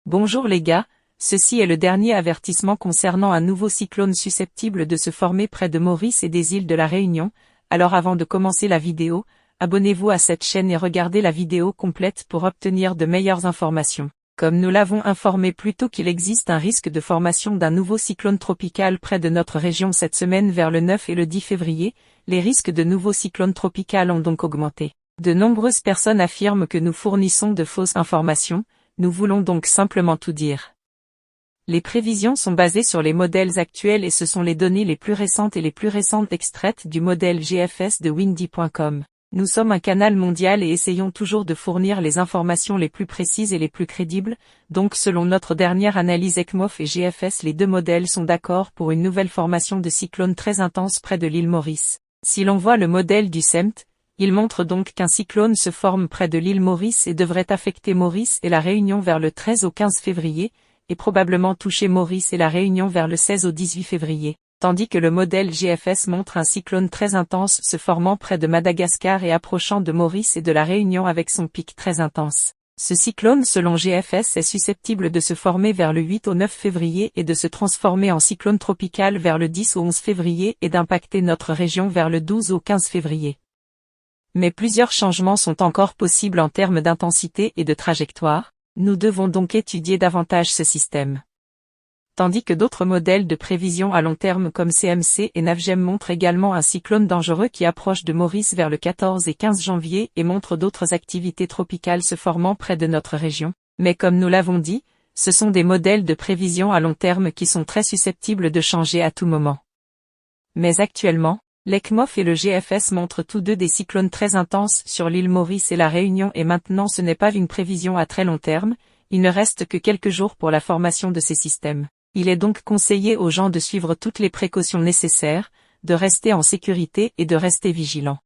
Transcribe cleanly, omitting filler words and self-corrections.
Bonjour les gars, ceci est le dernier avertissement concernant un nouveau cyclone susceptible de se former près de Maurice et des îles de la Réunion. Alors avant de commencer la vidéo, abonnez-vous à cette chaîne et regardez la vidéo complète pour obtenir de meilleures informations. Comme nous l'avons informé plus tôt qu'il existe un risque de formation d'un nouveau cyclone tropical près de notre région cette semaine vers le 9 et le 10 février, les risques de nouveaux cyclones tropicaux ont donc augmenté. De nombreuses personnes affirment que nous fournissons de fausses informations. Nous voulons donc simplement tout dire. Les prévisions sont basées sur les modèles actuels et ce sont les données les plus récentes extraites du modèle GFS de Windy.com. Nous sommes un canal mondial et essayons toujours de fournir les informations les plus précises et les plus crédibles, donc selon notre dernière analyse ECMOF et GFS, les deux modèles sont d'accord pour une nouvelle formation de cyclone très intense près de l'île Maurice. Si l'on voit le modèle du CEMT, il montre donc qu'un cyclone se forme près de l'île Maurice et devrait affecter Maurice et la Réunion vers le 13 au 15 février, et probablement toucher Maurice et la Réunion vers le 16 au 18 février, tandis que le modèle GFS montre un cyclone très intense se formant près de Madagascar et approchant de Maurice et de la Réunion avec son pic très intense. Ce cyclone selon GFS est susceptible de se former vers le 8 au 9 février et de se transformer en cyclone tropical vers le 10 au 11 février et d'impacter notre région vers le 12 au 15 février. Mais plusieurs changements sont encore possibles en termes d'intensité et de trajectoire, nous devons donc étudier davantage ce système. Tandis que d'autres modèles de prévision à long terme comme CMC et NavGem montrent également un cyclone dangereux qui approche de Maurice vers le 14 et 15 janvier et montrent d'autres activités tropicales se formant près de notre région. Mais comme nous l'avons dit, ce sont des modèles de prévision à long terme qui sont très susceptibles de changer à tout moment. Mais actuellement, l'ECMOF et le GFS montrent tous deux des cyclones très intenses sur l'île Maurice et la Réunion et maintenant ce n'est pas une prévision à très long terme, il ne reste que quelques jours pour la formation de ces systèmes. Il est donc conseillé aux gens de suivre toutes les précautions nécessaires, de rester en sécurité et de rester vigilants.